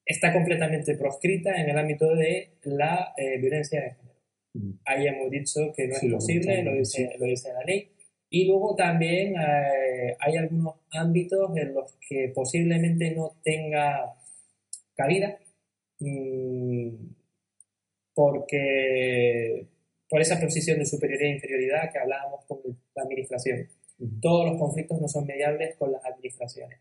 [SPEAKER 2] Está completamente proscrita en el ámbito de la violencia de género. Ahí hemos dicho que no es posible, lo dice la ley. Y luego también hay algunos ámbitos en los que posiblemente no tenga cabida, porque por esa posición de superioridad e inferioridad que hablábamos con la administración. Todos los conflictos no son mediables con las administraciones.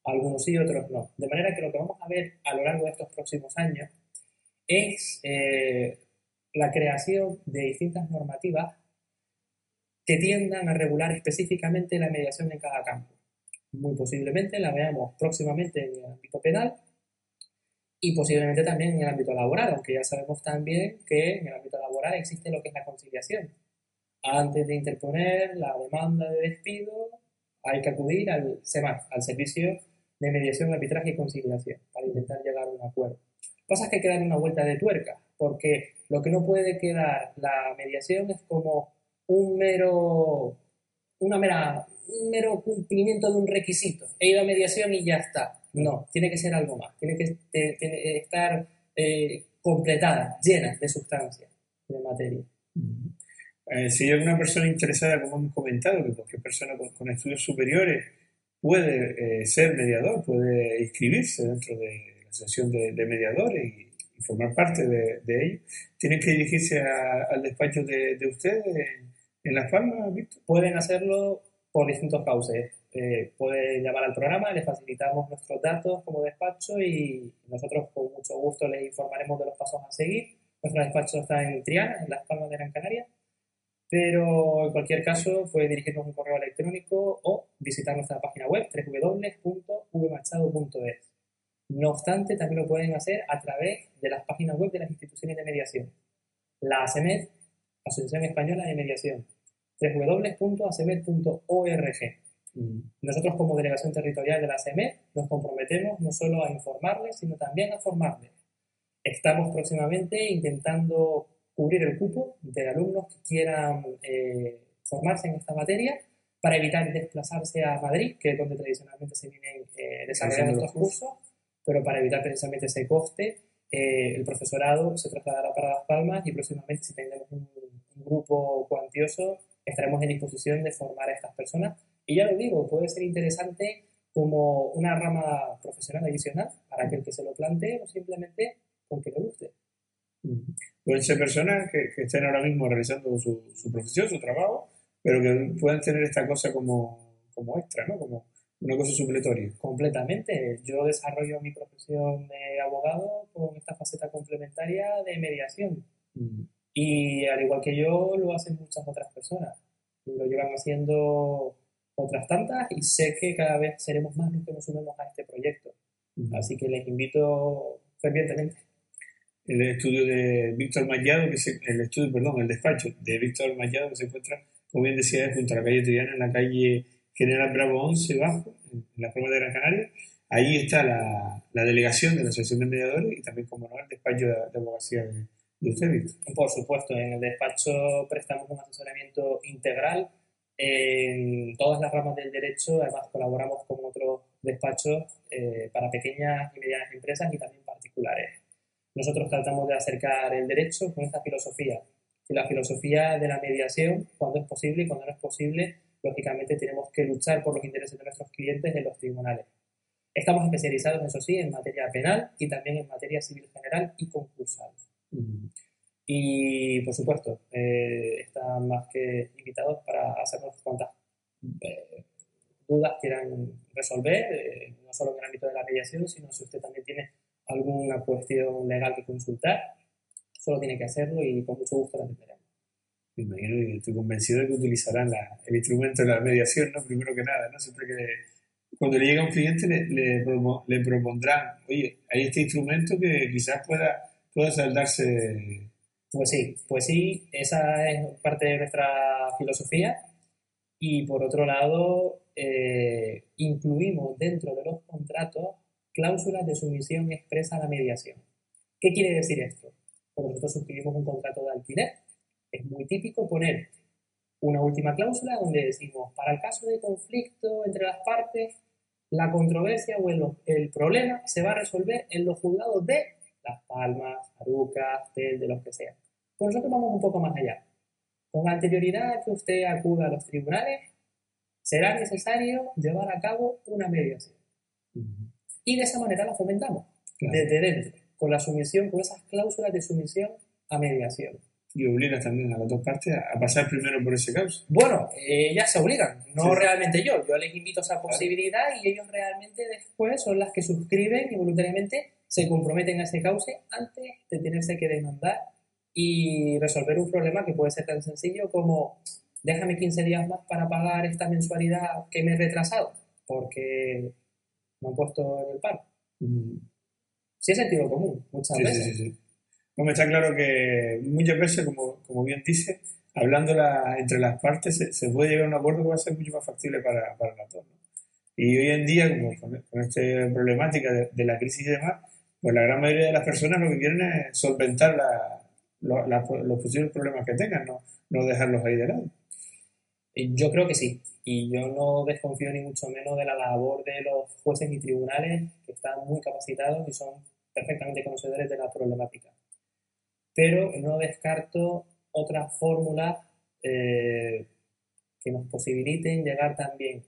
[SPEAKER 2] Algunos sí, otros no. De manera que lo que vamos a ver a lo largo de estos próximos años es la creación de distintas normativas que tiendan a regular específicamente la mediación en cada campo. Muy posiblemente la veamos próximamente en el ámbito penal y posiblemente también en el ámbito laboral, aunque ya sabemos también que en el ámbito laboral laboral existe lo que es la conciliación. Antes de interponer la demanda de despido, hay que acudir al SEMAR, al Servicio de Mediación, Arbitraje y Conciliación, para intentar llegar a un acuerdo. Cosas que quedan una vuelta de tuerca, porque lo que no puede quedar la mediación es como un mero cumplimiento de un requisito. He ido a mediación y ya está. No, tiene que ser algo más. Tiene que estar completada, llena de sustancia, de materia.
[SPEAKER 1] Si hay alguna persona interesada, como hemos comentado, que cualquier persona con estudios superiores puede ser mediador, puede inscribirse dentro de la asociación de mediadores y formar parte de ello, ¿tienen que dirigirse al despacho de ustedes en Las Palmas, Víctor?
[SPEAKER 2] Pueden hacerlo por distintos cauces. Pueden llamar al programa, les facilitamos nuestros datos como despacho y nosotros con mucho gusto les informaremos de los pasos a seguir. Nuestro despacho está en Triana, en Las Palmas de Gran Canaria, pero en cualquier caso puede dirigirnos un correo electrónico o visitar nuestra página web www.vmachado.es. No obstante, también lo pueden hacer a través de las páginas web de las instituciones de mediación. La ASEMED, Asociación Española de Mediación, www.asemed.org. Nosotros como delegación territorial de la ASEMED nos comprometemos no solo a informarles, sino también a formarles. Estamos próximamente intentando cubrir el cupo de alumnos que quieran formarse en esta materia para evitar desplazarse a Madrid, que es donde tradicionalmente se vienen desarrollando estos cursos, pero para evitar precisamente ese coste, el profesorado se trasladará para Las Palmas y próximamente, si tenemos un grupo cuantioso, estaremos en disposición de formar a estas personas. Y ya lo digo, puede ser interesante como una rama profesional adicional para aquel que se lo plantee o simplemente porque le guste.
[SPEAKER 1] Pueden ser personas que estén ahora mismo realizando su profesión, su trabajo, pero que puedan tener esta cosa como extra, ¿no? Como una cosa supletoria.
[SPEAKER 2] Completamente. Yo desarrollo mi profesión de abogado con esta faceta complementaria de mediación. Y al igual que yo, lo hacen muchas otras personas. Lo llevan haciendo otras tantas y sé que cada vez seremos más los que nos sumemos a este proyecto. Así que les invito fervientemente.
[SPEAKER 1] El estudio de Víctor Mallado, el despacho de Víctor Mallado, que se encuentra, como bien decía, junto a la calle Triana, en la calle General Bravo 11, bajo, en Las Palmas de Gran Canaria. Ahí está la delegación de la Asociación de Mediadores y también, como no, el despacho de abogacía de usted, Víctor.
[SPEAKER 2] Por supuesto, en el despacho prestamos un asesoramiento integral en todas las ramas del derecho. Además, colaboramos con otros despachos para pequeñas y medianas empresas y también particulares. Nosotros tratamos de acercar el derecho con esta filosofía. Y la filosofía de la mediación, cuando es posible y cuando no es posible, lógicamente tenemos que luchar por los intereses de nuestros clientes en los tribunales. Estamos especializados, eso sí, en materia penal y también en materia civil general y concursal. Y, por supuesto, están más que invitados para hacernos cuantas dudas quieran resolver, no solo en el ámbito de la mediación, sino si usted también tiene alguna cuestión legal que consultar, solo tiene que hacerlo y con mucho gusto la atenderemos.
[SPEAKER 1] Me imagino y estoy convencido de que utilizarán el instrumento de la mediación, ¿no? Primero que nada, ¿no? Siempre que cuando le llega a un cliente le propondrán, oye, hay este instrumento que quizás pueda saldarse.
[SPEAKER 2] Pues sí, esa es parte de nuestra filosofía y por otro lado incluimos dentro de los contratos cláusulas de sumisión expresa a la mediación. ¿Qué quiere decir esto? Cuando nosotros suscribimos un contrato de alquiler, es muy típico poner una última cláusula donde decimos, para el caso de conflicto entre las partes, la controversia o el problema se va a resolver en los juzgados de Las Palmas, Arucas, de los que sean. Pues nosotros vamos un poco más allá. Con anterioridad a que usted acuda a los tribunales, será necesario llevar a cabo una mediación. Y de esa manera la fomentamos, desde dentro, con la sumisión, con esas cláusulas de sumisión a mediación.
[SPEAKER 1] Y obligas también a las dos partes a pasar primero por ese causa.
[SPEAKER 2] Bueno, ellas se obligan, no realmente yo. Yo les invito a esa posibilidad y ellos realmente después son las que suscriben y voluntariamente se comprometen a ese cauce antes de tenerse que demandar y resolver un problema que puede ser tan sencillo como déjame 15 días más para pagar esta mensualidad que me he retrasado porque me han puesto en el paro. Sí es sentido común, muchas veces.
[SPEAKER 1] Sí. Bueno, está claro que muchas veces, como bien dice, hablando entre las partes se puede llegar a un acuerdo que va a ser mucho más factible para las dos, ¿no? Y hoy en día, como con esta problemática de la crisis y demás, pues la gran mayoría de las personas lo que quieren es solventar los posibles problemas que tengan, no dejarlos ahí de lado.
[SPEAKER 2] Yo creo que sí, y yo no desconfío ni mucho menos de la labor de los jueces y tribunales que están muy capacitados y son perfectamente conocedores de la problemática. Pero no descarto otras fórmulas eh, que nos posibiliten llegar también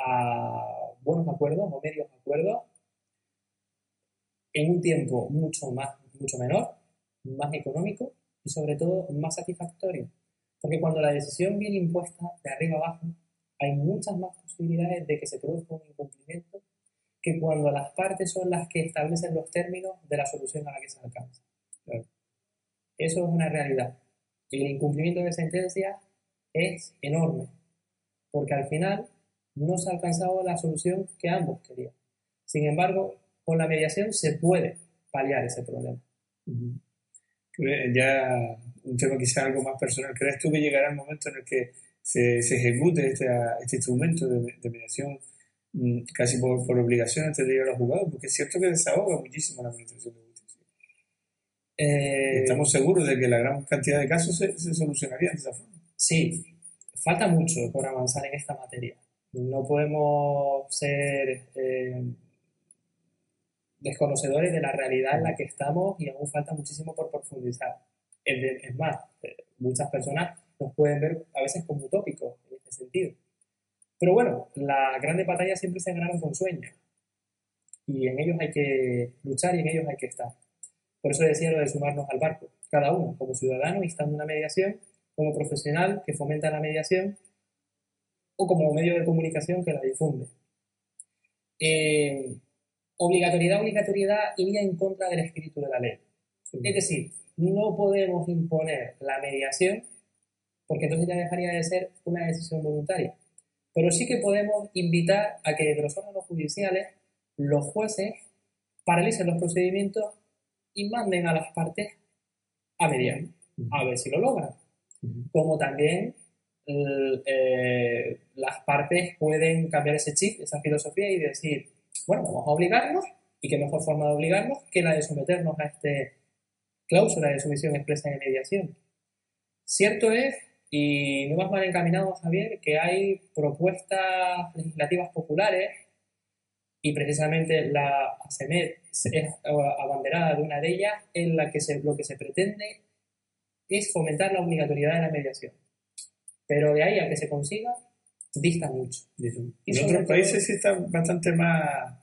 [SPEAKER 2] a buenos acuerdos o medios acuerdos en un tiempo mucho menor, más económico y sobre todo más satisfactorio. Porque cuando la decisión viene impuesta de arriba abajo, hay muchas más posibilidades de que se produzca un incumplimiento que cuando las partes son las que establecen los términos de la solución a la que se alcanza. Eso es una realidad. Y el incumplimiento de sentencias es enorme, porque al final no se ha alcanzado la solución que ambos querían. Sin embargo, con la mediación se puede paliar ese problema.
[SPEAKER 1] Uh-huh. Ya un tema quizás algo más personal. ¿Crees tú que llegará el momento en el que se ejecute este instrumento de mediación casi por obligación antes de ir a los juzgados? Porque es cierto que desahoga muchísimo la administración de justicia. Estamos seguros de que la gran cantidad de casos se solucionarían de esa forma.
[SPEAKER 2] Sí, falta mucho por avanzar en esta materia. No podemos ser desconocedores de la realidad en la que estamos y aún falta muchísimo por profundizar. Es más, muchas personas nos pueden ver a veces como utópicos en este sentido. Pero bueno, las grandes batallas siempre se ganaron con sueños y en ellos hay que luchar y en ellos hay que estar. Por eso decía lo de sumarnos al barco, cada uno como ciudadano instando una mediación, como profesional que fomenta la mediación o como medio de comunicación que la difunde. Obligatoriedad iría en contra del espíritu de la ley. Sí. Es decir, no podemos imponer la mediación porque entonces ya dejaría de ser una decisión voluntaria. Pero sí que podemos invitar a que desde los órganos judiciales los jueces paralicen los procedimientos y manden a las partes a mediar, a ver si lo logran. Como también las partes pueden cambiar ese chip, esa filosofía y decir, bueno, vamos a obligarnos, y qué mejor forma de obligarnos que la de someternos a esta cláusula de sumisión expresa de mediación. Cierto es, y no más mal encaminado, Javier, que hay propuestas legislativas populares y precisamente la ACEMED es abanderada de una de ellas en la que lo que se pretende es fomentar la obligatoriedad de la mediación. Pero de ahí a que se consiga, dista mucho.
[SPEAKER 1] Y en otros países sí está bastante más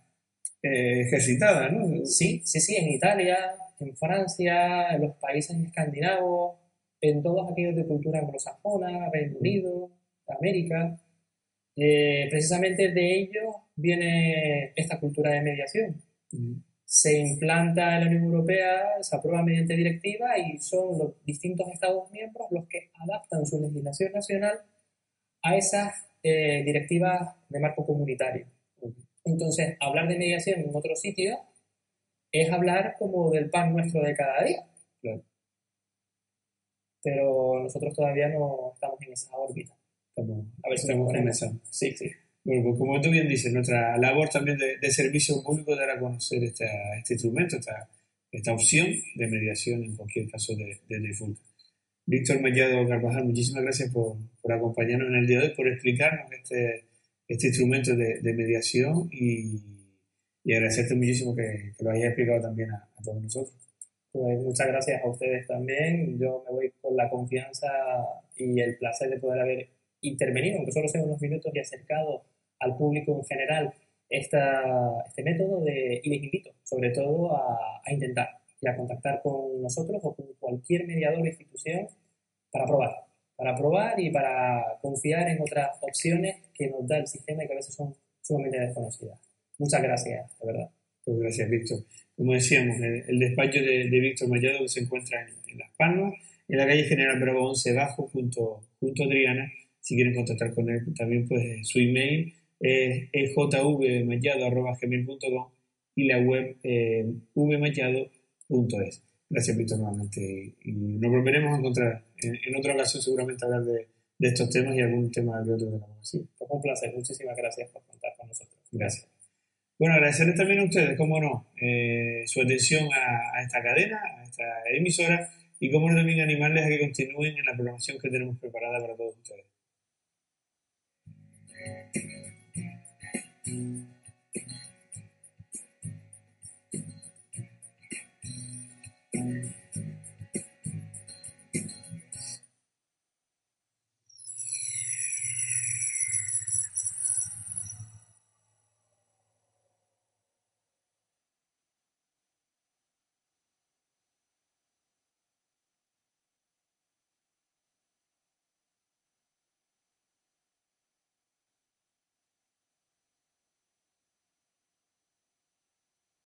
[SPEAKER 1] ejercitada, ¿no?
[SPEAKER 2] Sí, en Italia, en Francia, en los países escandinavos, en todos aquellos de cultura anglosajona, Reino Unido, América. Precisamente de ellos viene esta cultura de mediación. Se implanta en la Unión Europea, se aprueba mediante directiva y son los distintos Estados miembros los que adaptan su legislación nacional a esas directivas de marco comunitario. Entonces, hablar de mediación en otro sitio es hablar como del pan nuestro de cada día. Claro. Pero nosotros todavía no estamos en esa órbita.
[SPEAKER 1] A ver si estamos comenzando.
[SPEAKER 2] Sí.
[SPEAKER 1] Bueno, pues como tú bien dices, nuestra labor también de servicio público es dar a conocer este instrumento, esta opción de mediación en cualquier caso de difunto. Víctor Mellado Carvajal, muchísimas gracias por acompañarnos en el día de hoy, por explicarnos este instrumento de mediación y agradecerte muchísimo que lo hayas explicado también a todos nosotros.
[SPEAKER 2] Pues muchas gracias a ustedes también. Yo me voy con la confianza y el placer de poder haber intervenido, aunque solo sea unos minutos, y acercado al público en general este método y les invito sobre todo a intentar y a contactar con nosotros o con cualquier mediador o institución para probar y para confiar en otras opciones que nos da el sistema y que a veces son sumamente desconocidas. Muchas gracias, de verdad.
[SPEAKER 1] Pues gracias, Víctor. Como decíamos, el despacho de Víctor Mellado, que se encuentra en Las Palmas, en la calle General Bravo 11 Bajo, junto a Triana. Si quieren contactar con él, también pues su email es jvmellado@gmail.com y la web vmellado.es. Gracias, Víctor, nuevamente. Y nos volveremos a encontrar en otra ocasión, seguramente, a hablar de estos temas y algún tema de otro de la abogacía.
[SPEAKER 2] Pues un placer. Muchísimas gracias por contar con nosotros.
[SPEAKER 1] Gracias. Bueno, agradecerles también a ustedes, cómo no, su atención a esta cadena, a esta emisora, y cómo no también animarles a que continúen en la programación que tenemos preparada para todos ustedes.